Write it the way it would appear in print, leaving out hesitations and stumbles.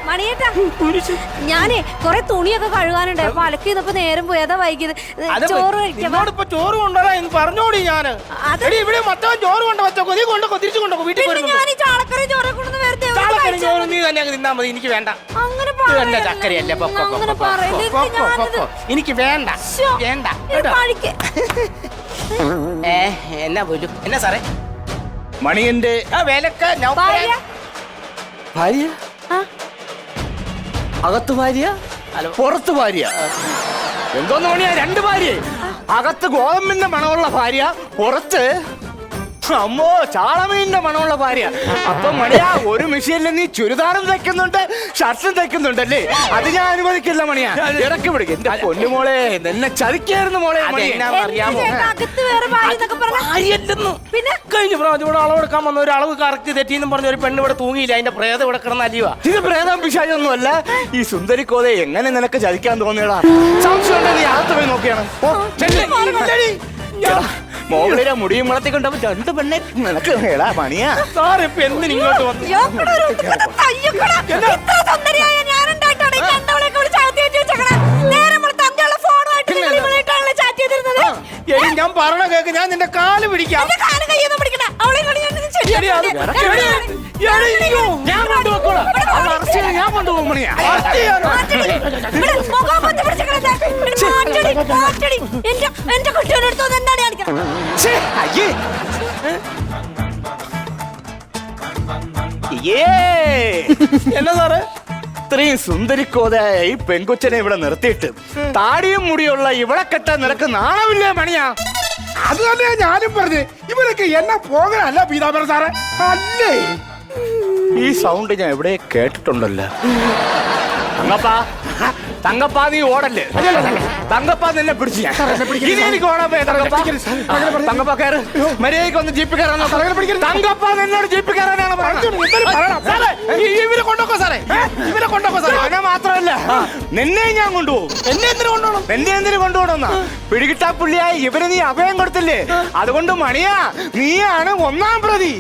മണിയേട്ടാ ഞാനേ കൊറേ തുണിയൊക്കെ കഴുകാനുണ്ട്. അപ്പൊ അലക്കി ഇതപ്പോ നേരം പോയി, അതാ വൈകിയത്. ചോറ് കഴിക്കാം. ചോറ് കൊണ്ടുവരാ എന്ന് പറഞ്ഞോടി ഞാന്. ഇവിടെ മൊത്തം ചോറ് കൊണ്ട് വെച്ചോ, നീ കൊണ്ടോ തിരിച്ചു കൊണ്ടോ വീട്ടിൽ. ഞാൻ ഈ ചാളക്കറി ചോറ് കൊണ്ടു വെറുതെ ചോറ് നീ തന്നെ തിന്നാ മതി, എനിക്ക് വേണ്ട. അങ്ങനെ ചക്കരയല്ലേ, എനിക്ക് വേണ്ട വേണ്ട. എന്നാ പോലും എന്നാ സാറേ മണിയന്റെ വേലക്ക ഭാര്യ അകത്ത് ഭാര്യ പുറത്ത് ഭാര്യ. എന്തോന്ന് മണിയാ, രണ്ട് ഭാര്യ. അകത്ത് ഗോതമ്പിന്റെ മണമുള്ള ഭാര്യ, പുറത്ത് അമ്മോ ചാളമീനിന്റെ മണമുള്ള ഭാര്യ. അപ്പൊ മണിയാ, ഒരു മെഷീനിൽ നീ ചുരിദാറും തയ്ക്കുന്നുണ്ട്, ഷർട്ടും തയ്ക്കുന്നുണ്ടല്ലേ? അത് ഞാൻ അനുവദിക്കില്ല മണിയാ. ഇറക്കി വിടുക. എന്റെ പൊന്നുമോളെ, എന്നെ ചതിക്കായിരുന്നു മോളെ. അറിയാമോ, പിന്നെ കഴിഞ്ഞ പ്രാവശ്യം ഇവിടെ അളവെടുക്കാൻ വന്ന ഒരു അളവ് കറക്റ്റ് തെറ്റിയെന്നും പറഞ്ഞ ഒരു പെണ്ണ് ഇവിടെ തൂങ്ങിയില്ല. അതിന്റെ പ്രേതം ഇവിടെ കിടന്ന അലിവാ. ഇത് പ്രേതം പിശാചൊന്നും അല്ല. ഈ സുന്ദരിക്കോതെ എങ്ങനെ നിനക്ക് ചതിക്കാൻ തോന്നിയടാ? സംശയം നീ അകത്ത് പോയി നോക്കിയാണ്. മോളിലെ മുടിയും വളർത്തിക്കൊണ്ടപ്പോ രണ്ട് പെണ്ണെ നിനക്ക് വേടാ പണിയാ. സാർ ഇപ്പൊ എന്തിനും ഇങ്ങോട്ട് വന്നു? ഞാൻ പറഞ്ഞ കേക്ക്, ഞാൻ നിന്റെ കാല് പിടിക്കാം. ഞാൻ കൊണ്ടുപോക്കോളാം, ഞാൻ കൊണ്ടുപോകും മണിയാ. എന്റെ കുട്ടിയോട് എന്താണ് കാണിക്കണം? എന്നാ സാറ് ഇത്രയും സുന്ദരിക്കോതായ ഈ പെൺകൊച്ചനെ ഇവിടെ നിർത്തിയിട്ട് താടിയും മുടിയുള്ള ഇവിടെ കെട്ടാൻ നിനക്ക് നാണമില്ലേ മണിയാ? അത് തന്നെയാ ഞാനും പറഞ്ഞു. ഇവരൊക്കെ എന്നാ പോകാനല്ല പീതാംബരൻ സാറേ, അല്ലേ? ഈ സൗണ്ട് ഞാൻ എവിടെ കേട്ടിട്ടുണ്ടല്ലോ. തങ്കപ്പാ നീ ഓടല്ലേ? തങ്കപ്പാ നിന്നെ പിടിച്ചു ഞാൻ. ഇനി എനിക്ക് ഓടാൻ തങ്കപ്പാ കയറ്. മര്യാദയ്ക്ക് ഒന്ന് ജീപ്പ് കയറാൻ. തങ്കപ്പാ നിന്നോട് ജീപ്പ് കയറാനാണ് ഇവരെ കൊണ്ടോക്കോ സാറേ, ഇവരെ കൊണ്ടോക്കോ സാറേ. അവനെ മാത്രമല്ല നിന്നെ ഞാൻ കൊണ്ടുപോകും. എന്നെ എന്തിനു കൊണ്ടുപോകണം? എന്നെ എന്തിനു കൊണ്ടുപോകണമെന്നാ? പിടികിട്ടാ പുള്ളിയായി ഇവന് നീ അഭയം കൊടുത്തില്ലേ? അതുകൊണ്ട് മണിയാ, നീയാണ് ഒന്നാം പ്രതി.